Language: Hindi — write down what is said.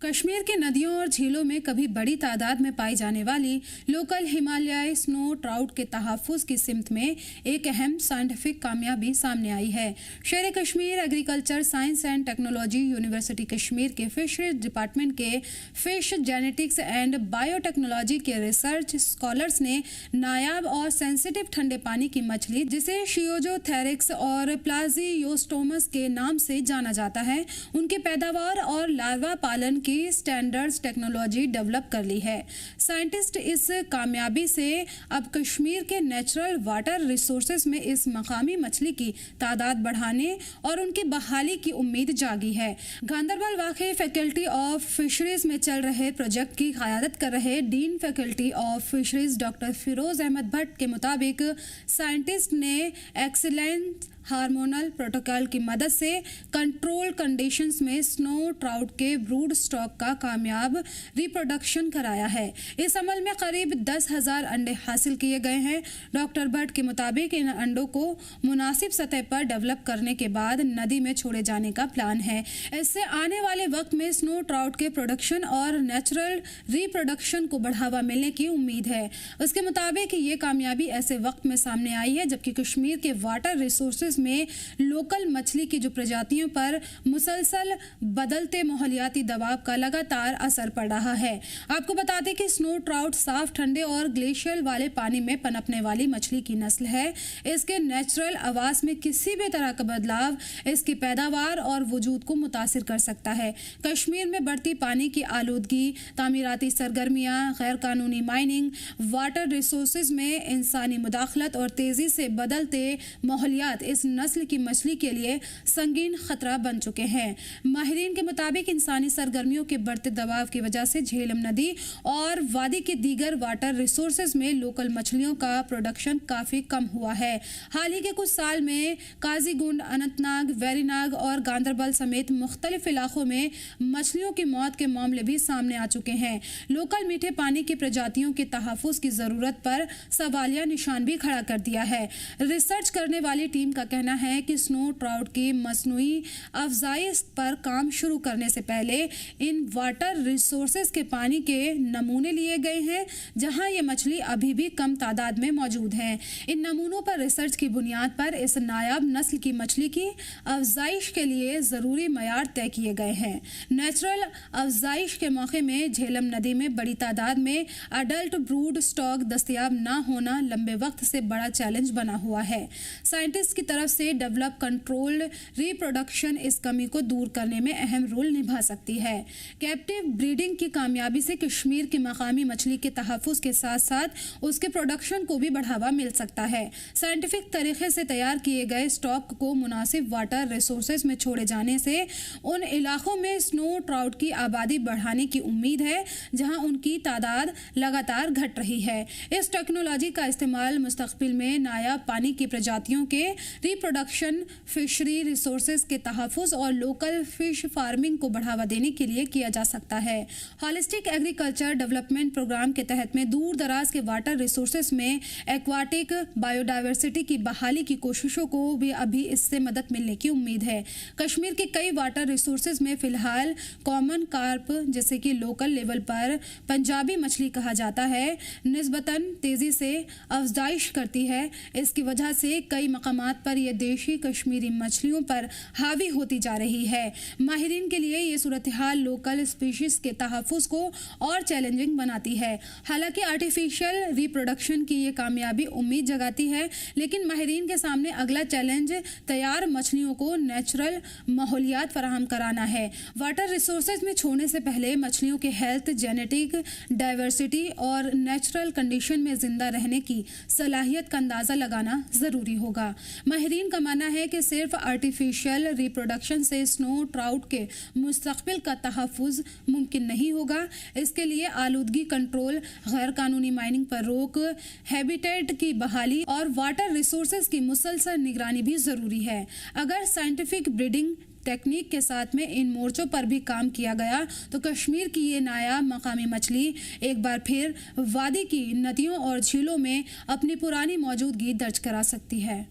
कश्मीर की नदियों और झीलों में कभी बड़ी तादाद में पाई जाने वाली लोकल हिमालयाई स्नो ट्राउट के तहफ़्फ़ुज़ की सिमत में एक अहम साइंटिफिक कामयाबी सामने आई है। शेर Kashmir agriculture science and technology university Kashmir के फिशरीज डिपार्टमेंट के फिश जेनेटिक्स एंड बायोटेक्नोलॉजी के रिसर्च स्कॉलर्स ने नायाब और सेंसिटिव ठंडे पानी की मछली, जिसे शियोजोथेरिक्स और प्लाजियोस्टोमस के नाम से जाना जाता है, उनकी पैदावार और लार्वा पालन की स्टैंडर्ड्स टेक्नोलॉजी डेवलप कर ली है। साइंटिस्ट इस कामयाबी से अब कश्मीर के नेचुरल वाटर रिसोर्सेज में इस मकामी मछली की तादाद बढ़ाने और उनकी बहाली की उम्मीद जागी है। गांदरबल वाक़ई फैकल्टी ऑफ फिशरीज में चल रहे प्रोजेक्ट की क़यादत कर रहे dean faculty of fisheries doctor Firoz Ahmad Bhat के मुताबिक साइंटिस्ट ने एक्सीलेंट हार्मोनल प्रोटोकॉल की मदद से कंट्रोल कंडीशंस में स्नो ट्राउट के ब्रूड स्टॉक का कामयाब रिप्रोडक्शन कराया है। इस अमल में करीब 10,000 अंडे हासिल किए गए हैं। डॉक्टर भट्ट के मुताबिक इन अंडों को मुनासिब सतह पर डेवलप करने के बाद नदी में छोड़े जाने का प्लान है। इससे आने वाले वक्त में स्नो ट्राउट के प्रोडक्शन और नेचुरल रिप्रोडक्शन को बढ़ावा मिलने की उम्मीद है। उसके मुताबिक ये कामयाबी ऐसे वक्त में सामने आई है जबकि कश्मीर के वाटर रिसोर्सेज में लोकल मछली की जो प्रजातियों पर मुसलसल बदलते माहौलियाती दबाव का लगातार असर पड़ रहा है। आपको बता दें कि स्नो ट्राउट साफ, ठंडे और ग्लेशियर वाले पानी में पनपने वाली मछली की नस्ल है। इसके नेचुरल आवास में किसी भी तरह का बदलाव इसकी पैदावार और वजूद को मुतासिर कर सकता है। कश्मीर में बढ़ती पानी की आलूदगी, तामीराती सरगर्मियां, गैर कानूनी माइनिंग, वाटर रिसोर्सेज में इंसानी मुदाखलत और तेजी से बदलते माहौलियात इस नस्ल की मछली के लिए संगीन खतरा बन चुके हैं। माहिरीन के मुताबिक इंसानी सरगर्मियों के बढ़ते दबाव की वजह से झेलम नदी और वादी के दीगर वाटर रिसोर्सेज में लोकल मछलियों का प्रोडक्शन काफी कम हुआ है। हाल ही के कुछ साल में काजीगुंड, अनंतनाग, वेरीनाग और गांदरबल समेत मुख्तलिफ इलाकों में मछलियों की मौत के मामले भी सामने आ चुके हैं। लोकल मीठे पानी की प्रजातियों के तहफ़्फ़ुज़ की जरूरत पर सवालिया निशान भी खड़ा कर दिया है। रिसर्च करने वाली टीम का कहना है कि स्नो ट्राउट की मसनूई अफजाइश पर काम शुरू करने से पहले इन वाटर रिसोर्सेज के पानी के नमूने लिए गए हैं, जहां ये मछली अभी भी कम तादाद में मौजूद है। इन नमूनों पर रिसर्च की बुनियाद पर इस नायाब नस्ल की मछली की अफजाइश के लिए ज़रूरी मयार तय किए गए हैं। नेचुरल अफजाइश के मौके में झेलम नदी में बड़ी तादाद में अडल्ट ब्रूड स्टॉक दस्तयाब न होना लंबे वक्त से बड़ा चैलेंज बना हुआ है। साइंटिस्ट की तरफ से डेवलप कंट्रोल्ड रिप्रोडक्शन इस कमी को दूर करने में अहम रोल निभा सकती है। कैप्टिव ब्रीडिंग की कामयाबी से कश्मीर की मकामी मछली के तहफ़्फ़ुज़ के साथ साथ उसके प्रोडक्शन को भी बढ़ावा मिल सकता है। साइंटिफिक तरीके से तैयार किए गए स्टॉक को मुनासिब वाटर रिसोर्सेज में छोड़े जाने से उन इलाकों में स्नो ट्राउट की आबादी बढ़ाने की उम्मीद है जहां उनकी तादाद लगातार घट रही है। इस टेक्नोलॉजी का इस्तेमाल मुस्तक़बिल में नायाब पानी की प्रजातियों के रिप्रोडक्शन, फिशरी रिसोर्सेज के तहफ़्फ़ुज़ और लोकल फिश फार्मिंग को बढ़ावा देने के लिए किया जा सकता है। होलिस्टिक एग्रीकल्चर डेवलपमेंट प्रोग्राम के तहत में दूर दराज के वाटर रिसोर्सेज में एक्वाटिक बायोडाइवर्सिटी की बहाली की कोशिशों को भी अभी इससे मदद मिलने की उम्मीद है। कश्मीर के कई वाटर रिसोर्सेज में फिलहाल कॉमन कार्प, जैसे कि लोकल लेवल पर पंजाबी मछली कहा जाता है, निस्बतन तेजी से अफजाइश करती है। इसकी वजह से कई मकामात पर यह देशी कश्मीरी मछलियों पर हावी होती जा रही है। माहिरीन के लिए ये सूरत हाल लोकल स्पीशीज के तहफ़्फ़ुज़ को और चैलेंजिंग बनाती है। हालांकि आर्टिफिशियल रिप्रोडक्शन की ये कामयाबी उम्मीद जगाती है, लेकिन माहिरीन के सामने अगला चैलेंज तैयार मछलियों को नेचुरल माहौलियात फराहम कराना है। वाटर रिसोर्सेज में छोड़ने से पहले मछलियों के हेल्थ, जेनेटिक डाइवर्सिटी और नेचुरल कंडीशन में जिंदा रहने की सलाहियत का अंदाज़ा लगाना ज़रूरी होगा। माहिरीन का मानना है कि सिर्फ आर्टिफिशियल रिप्रोडक्शन से स्नो ट्राउट के मुस्तक़बिल का तहफ़्फ़ुज़ मुमकिन नहीं होगा। इसके लिए आलूदगी कंट्रोल, गैर कानूनी माइनिंग पर रोक, हैबिटेट की बहाली और वाटर रिसोर्सेज की मुसलसल निगरानी भी ज़रूरी है। अगर साइंटिफिक ब्रीडिंग टेक्निक के साथ में इन मोर्चों पर भी काम किया गया तो कश्मीर की ये नायाब मकामी मछली एक बार फिर वादी की नदियों और झीलों में अपनी पुरानी मौजूदगी दर्ज करा सकती है।